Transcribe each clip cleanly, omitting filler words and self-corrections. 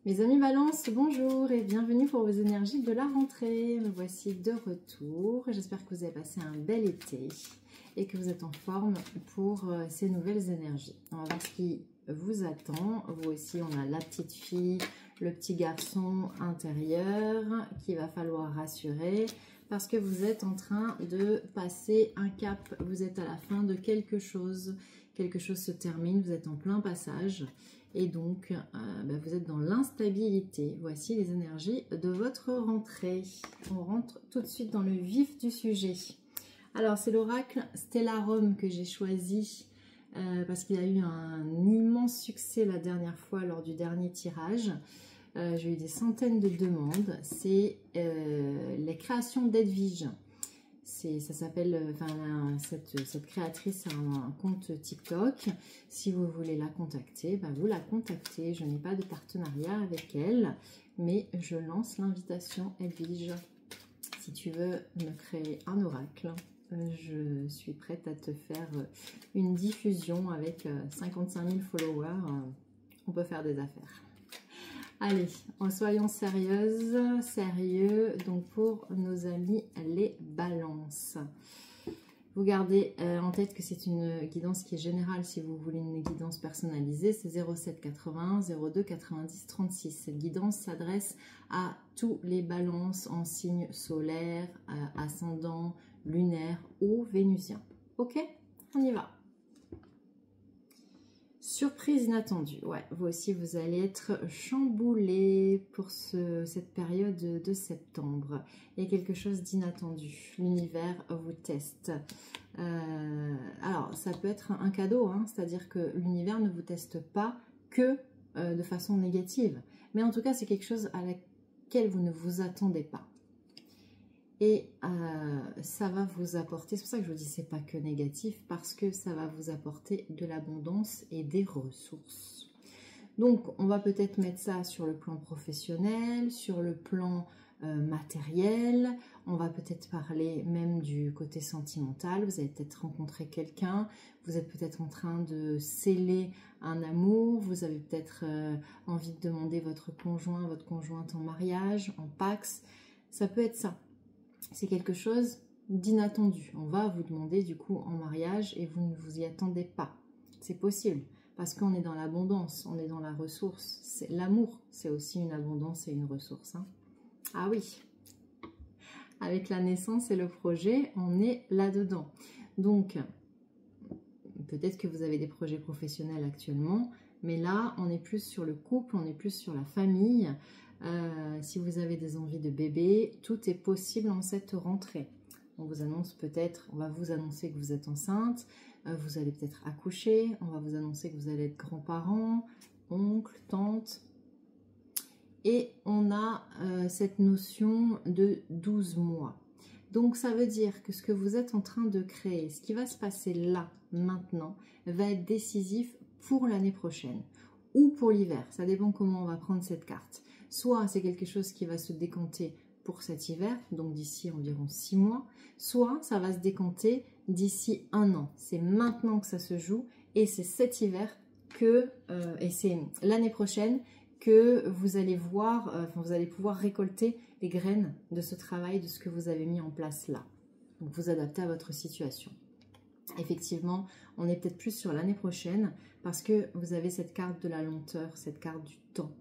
Mes amis Balance, bonjour et bienvenue pour vos énergies de la rentrée. Me voici de retour. J'espère que vous avez passé un bel été et que vous êtes en forme pour ces nouvelles énergies. On va voir ce qui vous attend. Vous aussi, on a la petite fille, le petit garçon intérieur qu'il va falloir rassurer parce que vous êtes en train de passer un cap. Vous êtes à la fin de quelque chose. Quelque chose se termine, vous êtes en plein passage. Et donc, vous êtes dans l'instabilité. Voici les énergies de votre rentrée. On rentre tout de suite dans le vif du sujet. Alors, c'est l'oracle Stellarum que j'ai choisi parce qu'il a eu un immense succès la dernière fois lors du dernier tirage. J'ai eu des centaines de demandes. C'est les créations d'Edwige. Ça s'appelle, cette créatrice a un compte TikTok. Si vous voulez la contacter, vous la contactez. Je n'ai pas de partenariat avec elle, mais je lance l'invitation Edwige. Si tu veux me créer un oracle, je suis prête à te faire une diffusion avec 55 000 followers. On peut faire des affaires. Allez, soyons sérieuses, sérieux, donc pour nos amis les balances. Vous gardez en tête que c'est une guidance qui est générale. Si vous voulez une guidance personnalisée, c'est 07 80 02 90 36. Cette guidance s'adresse à tous les balances en signe solaire, ascendant, lunaire ou vénusien. Ok, on y va. Surprise inattendue, ouais, vous aussi vous allez être chamboulé pour cette période de septembre. Il y a quelque chose d'inattendu, l'univers vous teste. Alors ça peut être un cadeau, hein, c'est-à-dire que l'univers ne vous teste pas que de façon négative. Mais en tout cas c'est quelque chose à laquelle vous ne vous attendez pas. Et ça va vous apporter, c'est pour ça que je vous dis c'est pas que négatif, parce que ça va vous apporter de l'abondance et des ressources. Donc on va peut-être mettre ça sur le plan professionnel, sur le plan matériel, on va peut-être parler même du côté sentimental. Vous allez peut-être rencontrer quelqu'un, vous êtes peut-être en train de sceller un amour, vous avez peut-être envie de demander votre conjoint, votre conjointe en mariage, en Pax, ça peut être ça. C'est quelque chose d'inattendu. On va vous demander du coup en mariage et vous ne vous y attendez pas. C'est possible parce qu'on est dans l'abondance, on est dans la ressource. L'amour, c'est aussi une abondance et une ressource. Hein. Ah oui, avec la naissance et le projet, on est là-dedans. Donc, peut-être que vous avez des projets professionnels actuellement, mais là, on est plus sur le couple, on est plus sur la famille. Si vous avez des envies de bébé, tout est possible en cette rentrée. On vous annonce peut-être, on va vous annoncer que vous êtes enceinte, vous allez peut-être accoucher, on va vous annoncer que vous allez être grands-parents, oncles, tantes. Et on a cette notion de 12 mois. Donc ça veut dire que ce que vous êtes en train de créer, ce qui va se passer là, maintenant, va être décisif pour l'année prochaine ou pour l'hiver. Ça dépend comment on va prendre cette carte. Soit c'est quelque chose qui va se décanter pour cet hiver, donc d'ici environ 6 mois, soit ça va se décanter d'ici 1 an. C'est maintenant que ça se joue et c'est cet hiver et c'est l'année prochaine que vous allez voir, vous allez pouvoir récolter les graines de ce travail, de ce que vous avez mis en place là. Donc vous adaptez à votre situation. Effectivement, on est peut-être plus sur l'année prochaine parce que vous avez cette carte de la lenteur, cette carte du temps.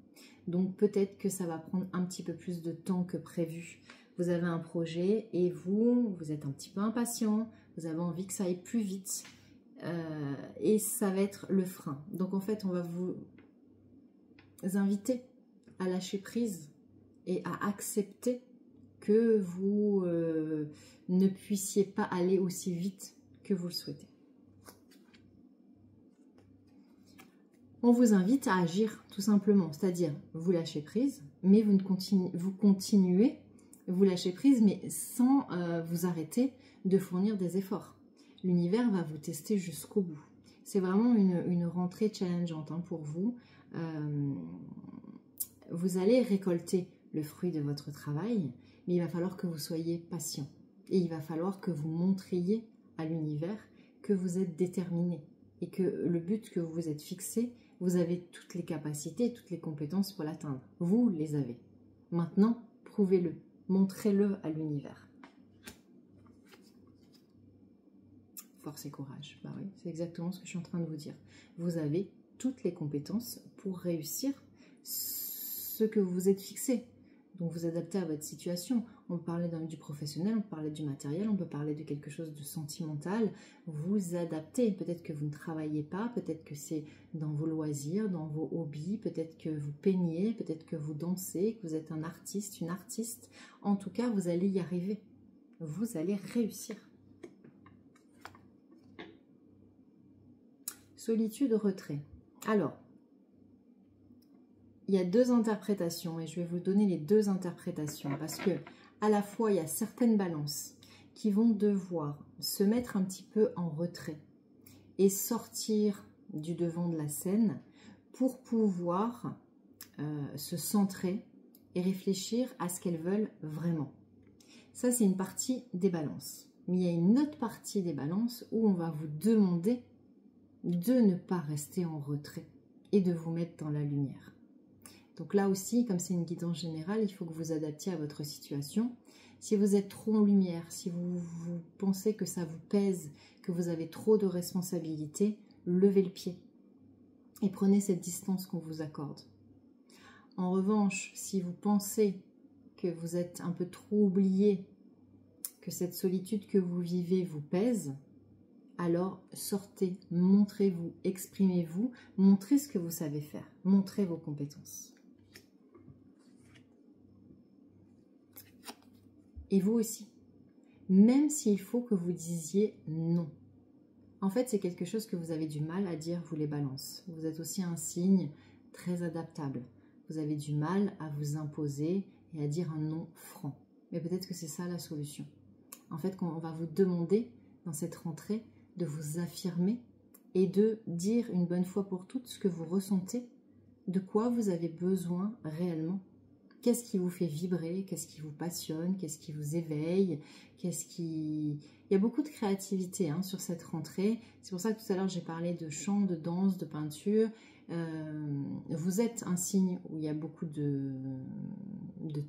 Donc peut-être que ça va prendre un petit peu plus de temps que prévu. Vous avez un projet et vous êtes un petit peu impatient, vous avez envie que ça aille plus vite et ça va être le frein. Donc en fait, on va vous inviter à lâcher prise et à accepter que vous ne puissiez pas aller aussi vite que vous le souhaitez. On vous invite à agir tout simplement, c'est-à-dire vous lâchez prise, mais vous continuez, vous lâchez prise, mais sans vous arrêter de fournir des efforts. L'univers va vous tester jusqu'au bout. C'est vraiment une rentrée challengeante hein, pour vous. Vous allez récolter le fruit de votre travail, mais il va falloir que vous soyez patient. Et il va falloir que vous montriez à l'univers que vous êtes déterminé et que le but que vous vous êtes fixé, Vous avez toutes les capacités, toutes les compétences pour l'atteindre. Vous les avez. Maintenant, prouvez-le. Montrez-le à l'univers. Force et courage. Bah oui, c'est exactement ce que je suis en train de vous dire. Vous avez toutes les compétences pour réussir ce que vous vous êtes fixé. Donc vous adaptez à votre situation. On peut parler du professionnel, on peut parler du matériel, on peut parler de quelque chose de sentimental. Vous adaptez. Peut-être que vous ne travaillez pas, peut-être que c'est dans vos loisirs, dans vos hobbies, peut-être que vous peignez, peut-être que vous dansez, que vous êtes un artiste, une artiste. En tout cas, vous allez y arriver. Vous allez réussir. Solitude, retrait. Alors, il y a deux interprétations et je vais vous donner les deux interprétations parce que à la fois il y a certaines balances qui vont devoir se mettre un petit peu en retrait et sortir du devant de la scène pour pouvoir se centrer et réfléchir à ce qu'elles veulent vraiment. Ça, c'est une partie des balances. Mais il y a une autre partie des balances où on va vous demander de ne pas rester en retrait et de vous mettre dans la lumière. Donc là aussi, comme c'est une guidance générale, il faut que vous adaptiez à votre situation. Si vous êtes trop en lumière, si vous pensez que ça vous pèse, que vous avez trop de responsabilités, levez le pied et prenez cette distance qu'on vous accorde. En revanche, si vous pensez que vous êtes un peu trop oublié, que cette solitude que vous vivez vous pèse, alors sortez, montrez-vous, exprimez-vous, montrez ce que vous savez faire, montrez vos compétences. Et vous aussi, même s'il faut que vous disiez non. En fait, c'est quelque chose que vous avez du mal à dire, vous les balances. Vous êtes aussi un signe très adaptable. Vous avez du mal à vous imposer et à dire un non franc. Mais peut-être que c'est ça la solution. En fait, on va vous demander dans cette rentrée de vous affirmer et de dire une bonne fois pour toutes ce que vous ressentez, de quoi vous avez besoin réellement. Qu'est-ce qui vous fait vibrer? Qu'est-ce qui vous passionne? Qu'est-ce qui vous éveille? Il y a beaucoup de créativité sur cette rentrée. C'est pour ça que tout à l'heure j'ai parlé de chant, de danse, de peinture. Vous êtes un signe où il y a beaucoup de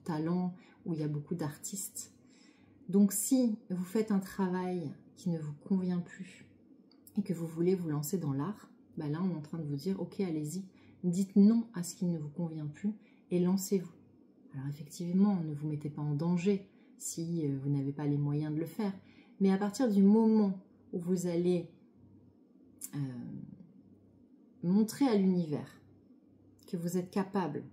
talent, où il y a beaucoup d'artistes. Donc si vous faites un travail qui ne vous convient plus et que vous voulez vous lancer dans l'art, bah là on est en train de vous dire ok, allez-y, dites non à ce qui ne vous convient plus et lancez-vous. Alors effectivement, ne vous mettez pas en danger si vous n'avez pas les moyens de le faire. Mais à partir du moment où vous allez montrer à l'univers que vous êtes capable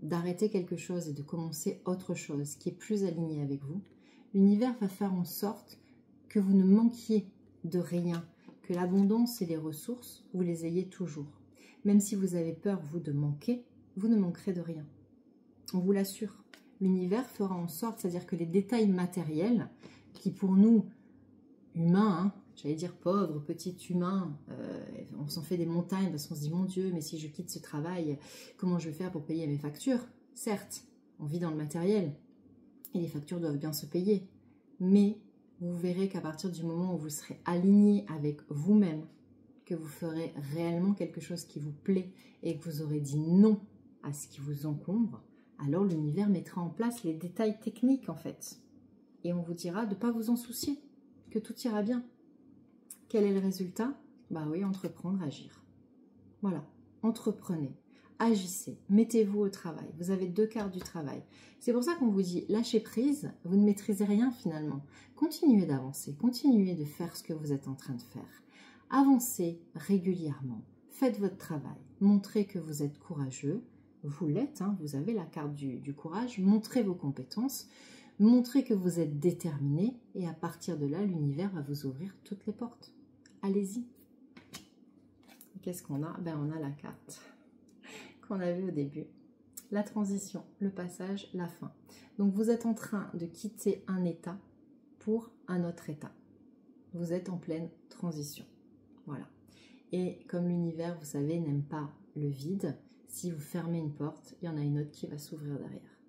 d'arrêter quelque chose et de commencer autre chose qui est plus aligné avec vous, l'univers va faire en sorte que vous ne manquiez de rien, que l'abondance et les ressources, vous les ayez toujours. Même si vous avez peur, vous, de manquer, vous ne manquerez de rien. On vous l'assure, l'univers fera en sorte, c'est-à-dire que les détails matériels, qui pour nous, humains, j'allais dire pauvres, petits humains, on s'en fait des montagnes parce qu'on se dit, mon Dieu, mais si je quitte ce travail, comment je vais faire pour payer mes factures? Certes, on vit dans le matériel, et les factures doivent bien se payer, mais vous verrez qu'à partir du moment où vous serez aligné avec vous-même, que vous ferez réellement quelque chose qui vous plaît, et que vous aurez dit non à ce qui vous encombre, alors l'univers mettra en place les détails techniques en fait. Et on vous dira de ne pas vous en soucier, que tout ira bien. Quel est le résultat? Bah oui, entreprendre, agir. Voilà, entreprenez, agissez, mettez-vous au travail. Vous avez 2 quarts du travail. C'est pour ça qu'on vous dit, lâchez prise, vous ne maîtrisez rien finalement. Continuez d'avancer, continuez de faire ce que vous êtes en train de faire. Avancez régulièrement, faites votre travail, montrez que vous êtes courageux. Vous l'êtes, vous avez la carte du courage, montrez vos compétences, montrez que vous êtes déterminé et à partir de là, l'univers va vous ouvrir toutes les portes. Allez-y. Qu'est-ce qu'on a? Ben, on a la carte qu'on a vue au début. La transition, le passage, la fin. Donc vous êtes en train de quitter un état pour un autre état. Vous êtes en pleine transition. Voilà. Et comme l'univers, vous savez, n'aime pas le vide, si vous fermez une porte, il y en a une autre qui va s'ouvrir derrière.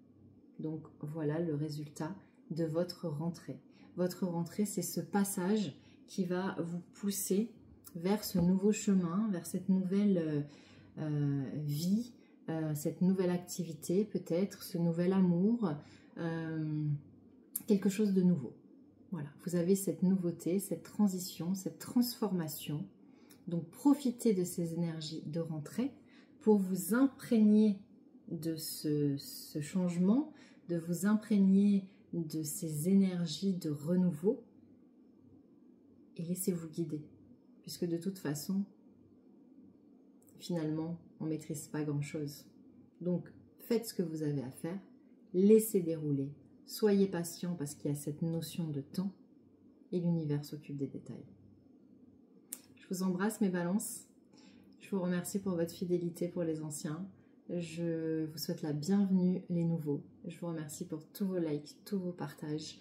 Donc voilà le résultat de votre rentrée. Votre rentrée, c'est ce passage qui va vous pousser vers ce nouveau chemin, vers cette nouvelle vie, cette nouvelle activité peut-être, ce nouvel amour, quelque chose de nouveau. Voilà, vous avez cette nouveauté, cette transition, cette transformation. Donc profitez de ces énergies de rentrée pour vous imprégner de ce changement, de vous imprégner de ces énergies de renouveau et laissez-vous guider. Puisque de toute façon, finalement, on ne maîtrise pas grand-chose. Donc, faites ce que vous avez à faire, laissez dérouler, soyez patient parce qu'il y a cette notion de temps et l'univers s'occupe des détails. Je vous embrasse mes balances, je vous remercie pour votre fidélité pour les anciens, je vous souhaite la bienvenue les nouveaux, je vous remercie pour tous vos likes, tous vos partages,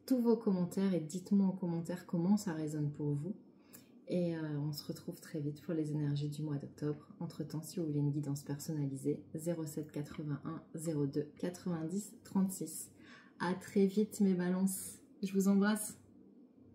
tous vos commentaires et dites-moi en commentaire comment ça résonne pour vous. Et on se retrouve très vite pour les énergies du mois d'octobre. Entre temps, si vous voulez une guidance personnalisée, 07 81 02 90 36. À très vite mes balances. Je vous embrasse.